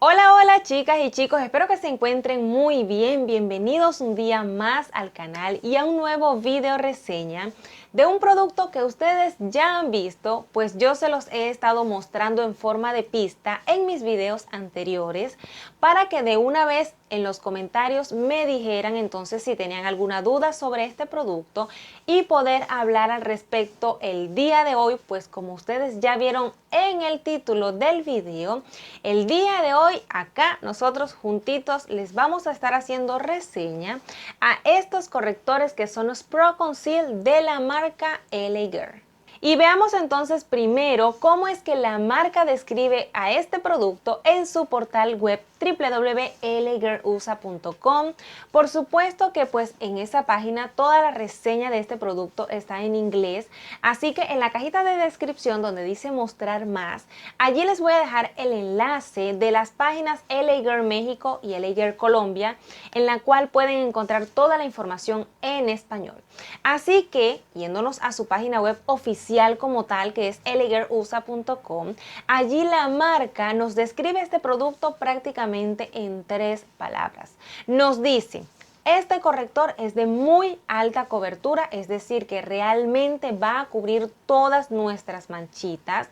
Hola, hola chicas y chicos, espero que se encuentren muy bien. Bienvenidos un día más al canal y a un nuevo video reseña de un producto que ustedes ya han visto, pues yo se los he estado mostrando en forma de pista en mis videos anteriores para que de una vez en los comentarios me dijeran entonces si tenían alguna duda sobre este producto y poder hablar al respecto el día de hoy, pues como ustedes ya vieron en el título del video, el día de hoy acá nosotros juntitos les vamos a estar haciendo reseña a estos correctores que son los Pro Conceal de la marca LA Girl. Y veamos entonces primero cómo es que la marca describe a este producto en su portal web www.lagirlusa.com. Por supuesto que pues en esa página toda la reseña de este producto está en inglés, así que en la cajita de descripción donde dice mostrar más, allí les voy a dejar el enlace de las páginas LA Girl México y LA Girl Colombia, en la cual pueden encontrar toda la información en español. Así que yéndonos a su página web oficial como tal, que es lagirlusa.com, allí la marca nos describe este producto prácticamente en 3 palabras. Nos dice: este corrector es de muy alta cobertura, es decir, que realmente va a cubrir todas nuestras manchitas.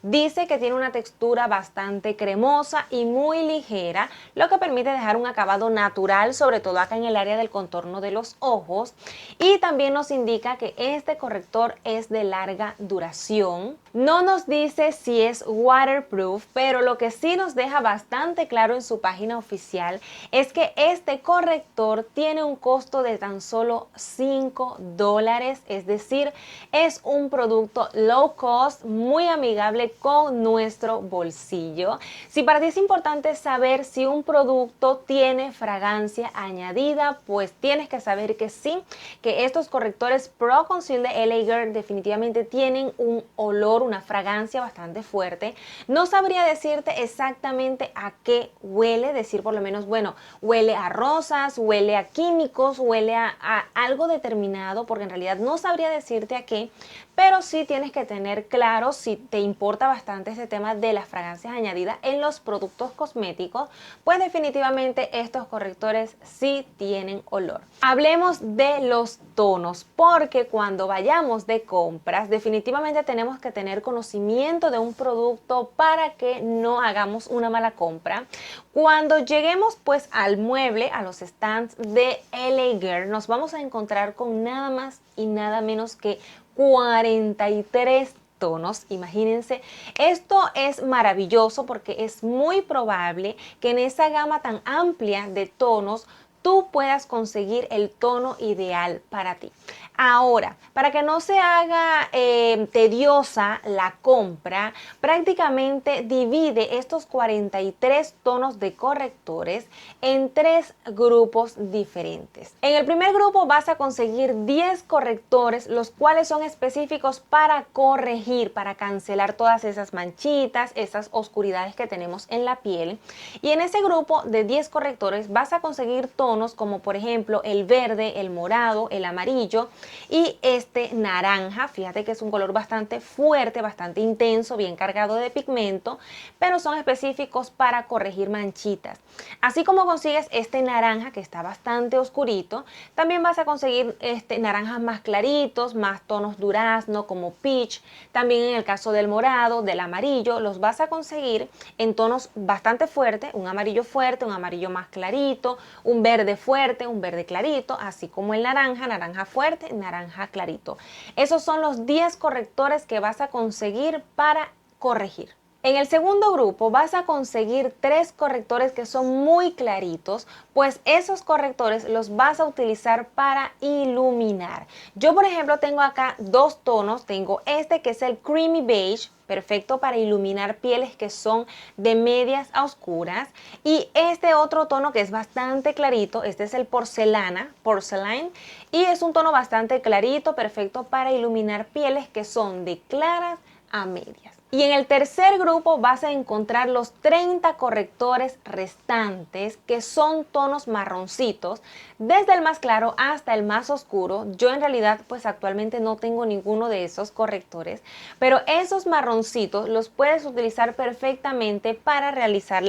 Dice que tiene una textura bastante cremosa y muy ligera, lo que permite dejar un acabado natural, sobre todo acá en el área del contorno de los ojos. Y también nos indica que este corrector es de larga duración. No nos dice si es waterproof, pero lo que sí nos deja bastante claro en su página oficial es que este corrector tiene un costo de tan solo $5, es decir, es un producto low cost, muy amigable con nuestro bolsillo. Si para ti es importante saber si un producto tiene fragancia añadida, pues tienes que saber que sí, que estos correctores Pro Conceal de LA Girl definitivamente tienen un olor, una fragancia bastante fuerte. No sabría decirte exactamente a qué huele, decir por lo menos, bueno, huele a rosas, huele a químicos, huele a algo determinado, porque en realidad no sabría decirte a qué, pero sí tienes que tener claro si te importa bastante este tema de las fragancias añadidas en los productos cosméticos, pues definitivamente estos correctores sí tienen olor. Hablemos de los tonos, porque cuando vayamos de compras definitivamente tenemos que tener conocimiento de un producto para que no hagamos una mala compra. Cuando lleguemos pues al mueble, a los stands de LA Girl, nos vamos a encontrar con nada más y nada menos que 43 tonos. Imagínense, esto es maravilloso porque es muy probable que en esa gama tan amplia de tonos tú puedas conseguir el tono ideal para ti. Ahora, para que no se haga tediosa la compra, prácticamente divide estos 43 tonos de correctores en 3 grupos diferentes. En el primer grupo vas a conseguir 10 correctores, los cuales son específicos para corregir, para cancelar todas esas manchitas, esas oscuridades que tenemos en la piel. Y en ese grupo de 10 correctores vas a conseguir tonos como por ejemplo el verde, el morado, el amarillo y este naranja. Fíjate que es un color bastante fuerte, bastante intenso, bien cargado de pigmento, pero son específicos para corregir manchitas. Así como consigues este naranja que está bastante oscurito, también vas a conseguir naranjas más claritos, más tonos durazno como peach. También en el caso del morado, del amarillo, los vas a conseguir en tonos bastante fuertes, un amarillo fuerte, un amarillo más clarito, un verde fuerte, un verde clarito, así como el naranja, naranja fuerte, naranja clarito. Esos son los 10 correctores que vas a conseguir para corregir. En el segundo grupo vas a conseguir 3 correctores que son muy claritos, pues esos correctores los vas a utilizar para iluminar. Yo por ejemplo tengo acá 2 tonos, tengo este que es el Creamy Beige, perfecto para iluminar pieles que son de medias a oscuras, y este otro tono que es bastante clarito, este es el Porcelain, y es un tono bastante clarito, perfecto para iluminar pieles que son de claras a medias. Y en el tercer grupo vas a encontrar los 30 correctores restantes, que son tonos marroncitos, desde el más claro hasta el más oscuro. Yo en realidad pues actualmente no tengo ninguno de esos correctores, pero esos marroncitos los puedes utilizar perfectamente para realizar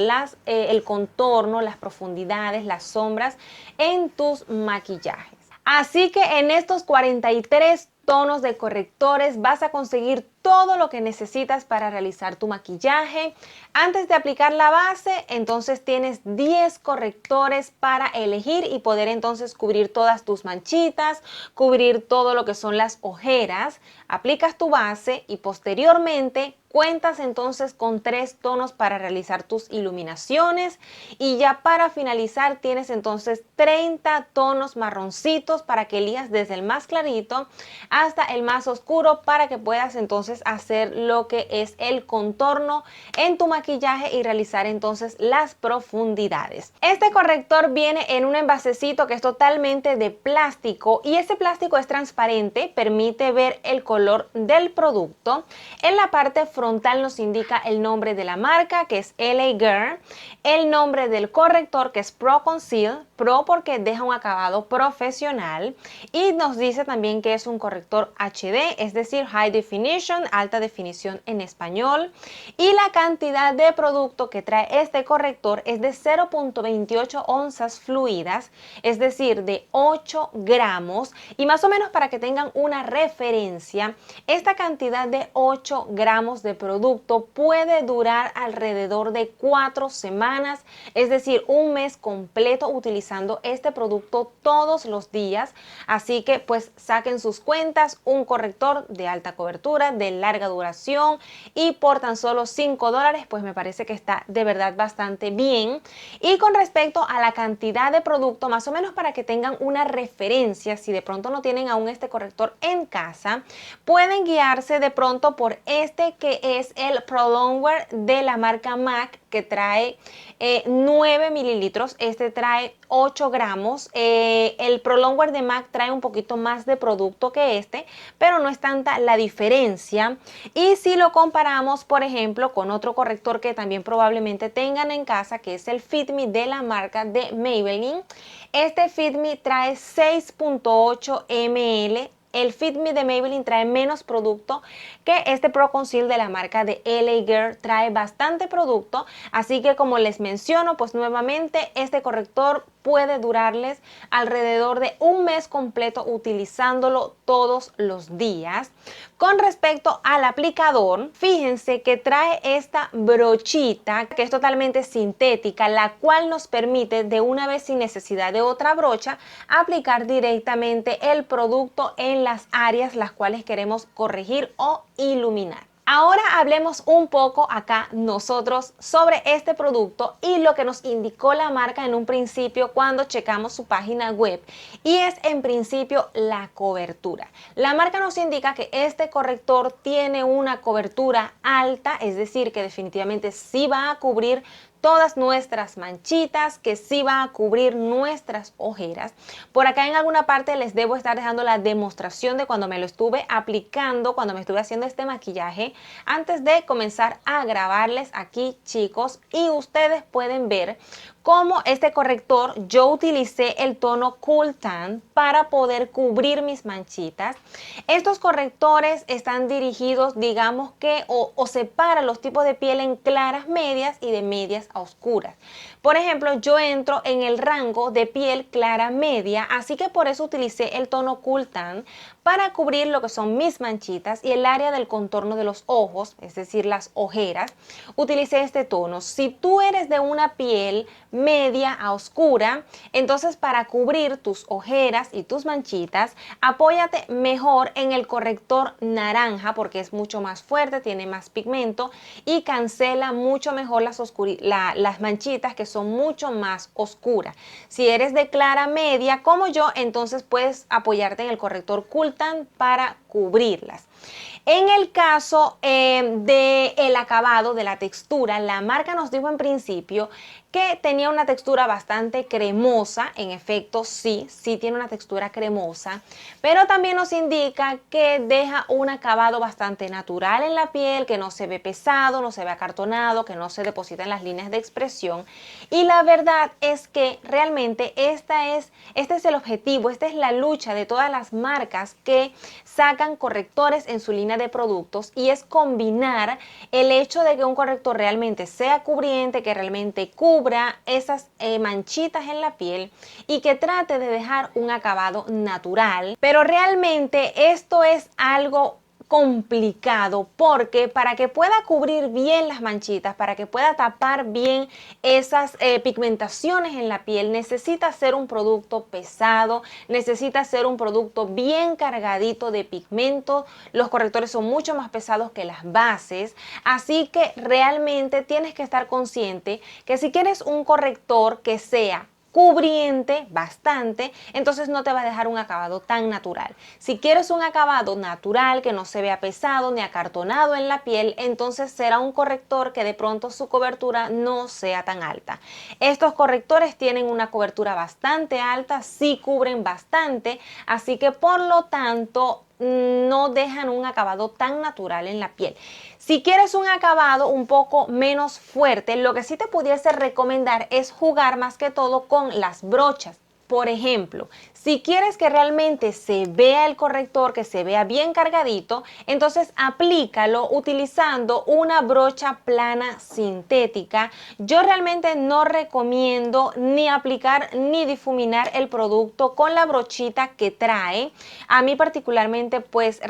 el contorno, las profundidades, las sombras en tus maquillajes. Así que en estos 43 tonos de correctores vas a conseguir todo lo que necesitas para realizar tu maquillaje. Antes de aplicar la base, entonces tienes 10 correctores para elegir y poder entonces cubrir todas tus manchitas, cubrir todo lo que son las ojeras. Aplicas tu base y posteriormente cuentas entonces con 3 tonos para realizar tus iluminaciones, y ya para finalizar tienes entonces 30 tonos marroncitos para que elijas desde el más clarito hasta el más oscuro, para que puedas entonces hacer lo que es el contorno en tu maquillaje y realizar entonces las profundidades. Este corrector viene en un envasecito que es totalmente de plástico, y ese plástico es transparente, permite ver el color del producto. En la parte frontal nos indica el nombre de la marca, que es LA Girl, el nombre del corrector, que es Pro Conceal, Pro porque deja un acabado profesional, y nos dice también que es un corrector HD, es decir, High Definition, alta definición en español, y la cantidad de producto que trae este corrector es de 0.28 onzas fluidas, es decir, de 8 gramos, y más o menos para que tengan una referencia, esta cantidad de 8 gramos de producto puede durar alrededor de 4 semanas, es decir, un mes completo utilizando este producto todos los días. Así que pues saquen sus cuentas, un corrector de alta cobertura, de larga duración, y por tan solo $5 pues me parece que está de verdad bastante bien. Y con respecto a la cantidad de producto, más o menos para que tengan una referencia, si de pronto no tienen aún este corrector en casa, pueden guiarse de pronto por este, que es el Pro Longwear de la marca MAC, que trae 9 mililitros, este trae 8 gramos. El Pro Longwear de MAC trae un poquito más de producto que este, pero no es tanta la diferencia. Y si lo comparamos, por ejemplo, con otro corrector que también probablemente tengan en casa, que es el Fit Me de la marca de Maybelline, este Fit Me trae 6.8 ml. El Fit Me de Maybelline trae menos producto que este Pro Conceal de la marca de LA Girl, trae bastante producto. Así que, como les menciono, pues nuevamente este corrector puede durarles alrededor de un mes completo utilizándolo todos los días. Con respecto al aplicador, fíjense que trae esta brochita que es totalmente sintética, la cual nos permite de una vez, sin necesidad de otra brocha, aplicar directamente el producto en las áreas las cuales queremos corregir o iluminar. Ahora hablemos un poco acá nosotros sobre este producto y lo que nos indicó la marca en un principio cuando checamos su página web, y es en principio la cobertura. La marca nos indica que este corrector tiene una cobertura alta, es decir, que definitivamente sí va a cubrir todas nuestras manchitas, que sí va a cubrir nuestras ojeras. Por acá en alguna parte les debo estar dejando la demostración de cuando me lo estuve aplicando, cuando me estuve haciendo este maquillaje, antes de comenzar a grabarles aquí, chicos, y ustedes pueden ver cómo este corrector yo utilicé el tono Cool Tan para poder cubrir mis manchitas. Estos correctores están dirigidos, digamos que, o separan los tipos de piel en claras medias y de medias a oscuras. Por ejemplo, yo entro en el rango de piel clara media, así que por eso utilicé el tono Cool Tan para cubrir lo que son mis manchitas y el área del contorno de los ojos, es decir, las ojeras. Utilicé este tono. Si tú eres de una piel media a oscura, entonces para cubrir tus ojeras y tus manchitas, apóyate mejor en el corrector naranja, porque es mucho más fuerte, tiene más pigmento y cancela mucho mejor las manchitas que son mucho más oscuras. Si eres de clara media como yo, entonces puedes apoyarte en el corrector Cool Tan para cubrirlas. En el caso del acabado, de la textura, la marca nos dijo en principio que tenía una textura bastante cremosa. En efecto, sí tiene una textura cremosa, pero también nos indica que deja un acabado bastante natural en la piel, que no se ve pesado, no se ve acartonado, que no se deposita en las líneas de expresión. Y la verdad es que realmente este es el objetivo, esta es la lucha de todas las marcas que sacan correctores en su línea de productos, y es combinar el hecho de que un corrector realmente sea cubriente, que realmente cubra esas manchitas en la piel y que trate de dejar un acabado natural. Pero realmente esto es algo complicado, porque para que pueda cubrir bien las manchitas, para que pueda tapar bien esas pigmentaciones en la piel, necesita ser un producto pesado, necesita ser un producto bien cargadito de pigmentos. Los correctores son mucho más pesados que las bases, así que realmente tienes que estar consciente que si quieres un corrector que sea cubriente bastante, entonces no te va a dejar un acabado tan natural. Si quieres un acabado natural que no se vea pesado ni acartonado en la piel, entonces será un corrector que de pronto su cobertura no sea tan alta. Estos correctores tienen una cobertura bastante alta, sí cubren bastante, así que por lo tanto no dejan un acabado tan natural en la piel. Si quieres un acabado un poco menos fuerte, lo que sí te pudiese recomendar es jugar más que todo con las brochas. Por ejemplo, si quieres que realmente se vea el corrector, que se vea bien cargadito, entonces aplícalo utilizando una brocha plana sintética. Yo realmente no recomiendo ni aplicar ni difuminar el producto con la brochita que trae. A mí particularmente, pues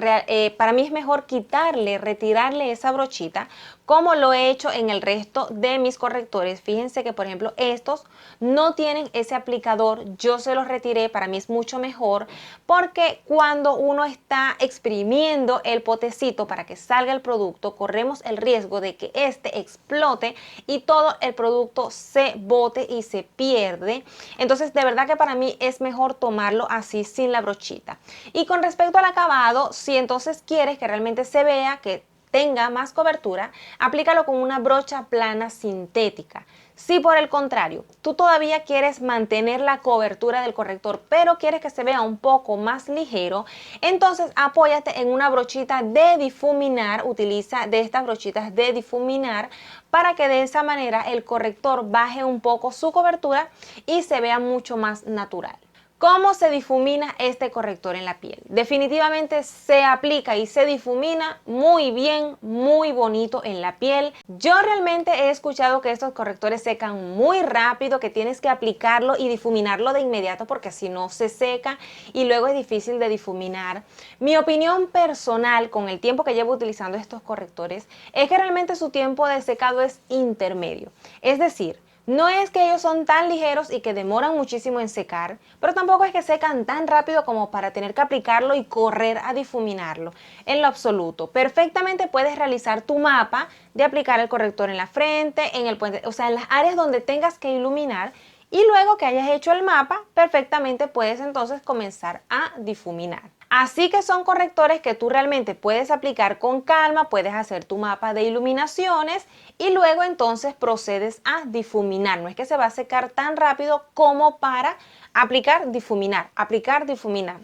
para mí es mejor retirarle esa brochita, como lo he hecho en el resto de mis correctores. Fíjense que por ejemplo estos no tienen ese aplicador, yo se los retiré, para mí es mucho mejor, porque cuando uno está exprimiendo el potecito para que salga el producto, corremos el riesgo de que este explote y todo el producto se bote y se pierde. Entonces de verdad que para mí es mejor tomarlo así sin la brochita. Y con respecto al acabado, si entonces quieres que realmente se vea, que tenga más cobertura, aplícalo con una brocha plana sintética. Si por el contrario, tú todavía quieres mantener la cobertura del corrector, pero quieres que se vea un poco más ligero, entonces apóyate en una brochita de difuminar, utiliza de estas brochitas de difuminar para que de esa manera el corrector baje un poco su cobertura y se vea mucho más natural. ¿Cómo se difumina este corrector en la piel? Definitivamente se aplica y se difumina muy bien, muy bonito en la piel. Yo realmente he escuchado que estos correctores secan muy rápido, que tienes que aplicarlo y difuminarlo de inmediato porque si no se seca y luego es difícil de difuminar. Mi opinión personal con el tiempo que llevo utilizando estos correctores es que realmente su tiempo de secado es intermedio. Es decir, no es que ellos son tan ligeros y que demoran muchísimo en secar, pero tampoco es que secan tan rápido como para tener que aplicarlo y correr a difuminarlo. En lo absoluto, perfectamente puedes realizar tu mapa de aplicar el corrector en la frente, en el puente, o sea, en las áreas donde tengas que iluminar, y luego que hayas hecho el mapa, perfectamente puedes entonces comenzar a difuminar. Así que son correctores que tú realmente puedes aplicar con calma, puedes hacer tu mapa de iluminaciones y luego entonces procedes a difuminar. No es que se va a secar tan rápido como para aplicar, difuminar,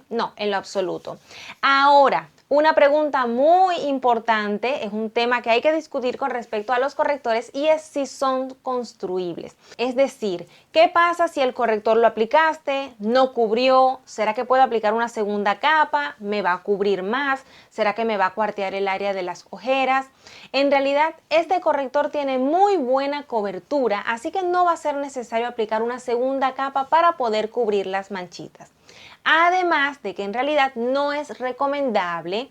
no, en lo absoluto. Ahora, una pregunta muy importante, es un tema que hay que discutir con respecto a los correctores, y es si son construibles. Es decir, ¿qué pasa si el corrector lo aplicaste, no cubrió? ¿Será que puedo aplicar una segunda capa? ¿Me va a cubrir más? ¿Será que me va a cuartear el área de las ojeras? En realidad, este corrector tiene muy buena cobertura, así que no va a ser necesario aplicar una segunda capa para poder cubrir las manchitas. Además de que en realidad no es recomendable,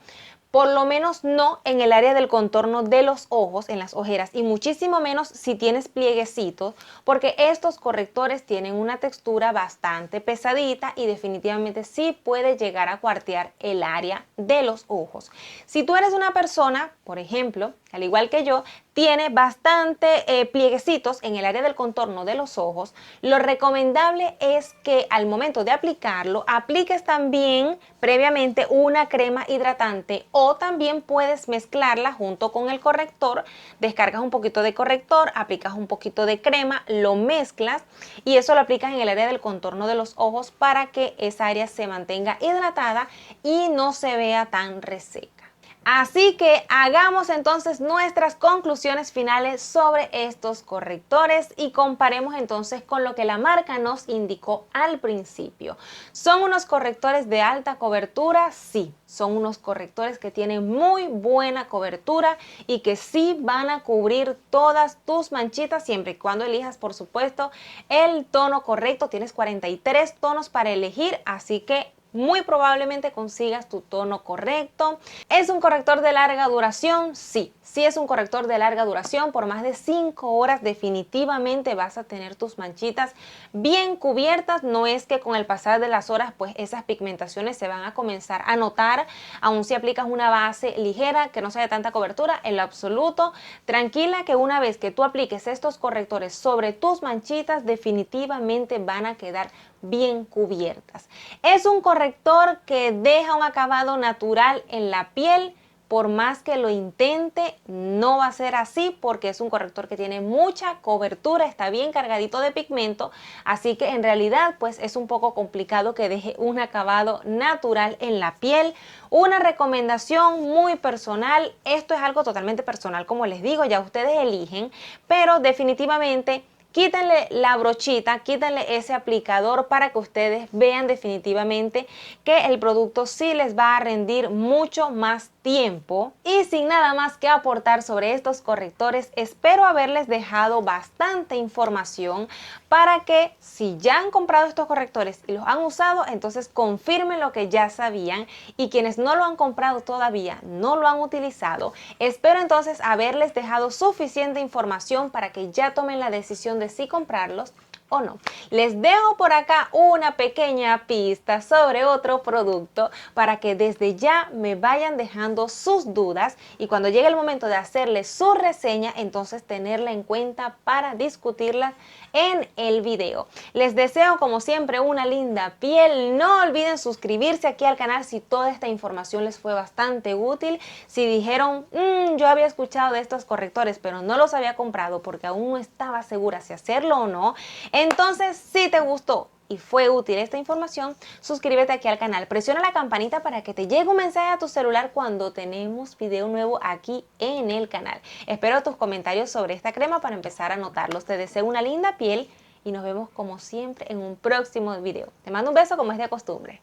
por lo menos no en el área del contorno de los ojos, en las ojeras, y muchísimo menos si tienes plieguecitos, porque estos correctores tienen una textura bastante pesadita y definitivamente sí puede llegar a cuartear el área de los ojos. Si tú eres una persona, por ejemplo, al igual que yo, tiene bastante plieguecitos en el área del contorno de los ojos, lo recomendable es que al momento de aplicarlo, apliques también previamente una crema hidratante o o también puedes mezclarla junto con el corrector. Descargas un poquito de corrector, aplicas un poquito de crema, lo mezclas y eso lo aplicas en el área del contorno de los ojos para que esa área se mantenga hidratada y no se vea tan reseca. Así que hagamos entonces nuestras conclusiones finales sobre estos correctores y comparemos entonces con lo que la marca nos indicó al principio. ¿Son unos correctores de alta cobertura? Sí, son unos correctores que tienen muy buena cobertura y que sí van a cubrir todas tus manchitas siempre y cuando elijas, por supuesto, el tono correcto. Tienes 43 tonos para elegir, así que muy probablemente consigas tu tono correcto. ¿Es un corrector de larga duración? Sí, sí es un corrector de larga duración. Por más de 5 horas definitivamente vas a tener tus manchitas bien cubiertas. No es que con el pasar de las horas pues esas pigmentaciones se van a comenzar a notar, aun si aplicas una base ligera que no sea de tanta cobertura, en lo absoluto. Tranquila que una vez que tú apliques estos correctores sobre tus manchitas definitivamente van a quedar bien cubiertas. Es un corrector que deja un acabado natural en la piel. Por más que lo intente, no va a ser así porque es un corrector que tiene mucha cobertura, está bien cargadito de pigmento, así que en realidad pues es un poco complicado que deje un acabado natural en la piel. Una recomendación muy personal, esto es algo totalmente personal, como les digo, ya ustedes eligen, pero definitivamente quítenle la brochita, quítenle ese aplicador para que ustedes vean definitivamente que el producto sí les va a rendir mucho más tiempo. Y sin nada más que aportar sobre estos correctores, espero haberles dejado bastante información para que si ya han comprado estos correctores y los han usado, entonces confirmen lo que ya sabían, y quienes no lo han comprado todavía, no lo han utilizado, espero entonces haberles dejado suficiente información para que ya tomen la decisión de si comprarlos o no. Les dejo por acá una pequeña pista sobre otro producto para que desde ya me vayan dejando sus dudas y cuando llegue el momento de hacerles su reseña, entonces tenerla en cuenta para discutirla en el video. Les deseo como siempre una linda piel. No olviden suscribirse aquí al canal si toda esta información les fue bastante útil. Si dijeron, yo había escuchado de estos correctores pero no los había comprado porque aún no estaba segura si hacerlo o no, entonces si te gustó y fue útil esta información, suscríbete aquí al canal, presiona la campanita para que te llegue un mensaje a tu celular cuando tenemos video nuevo aquí en el canal. Espero tus comentarios sobre esta crema para empezar a anotarlos. Te deseo una linda piel y nos vemos como siempre en un próximo video. Te mando un beso como es de costumbre.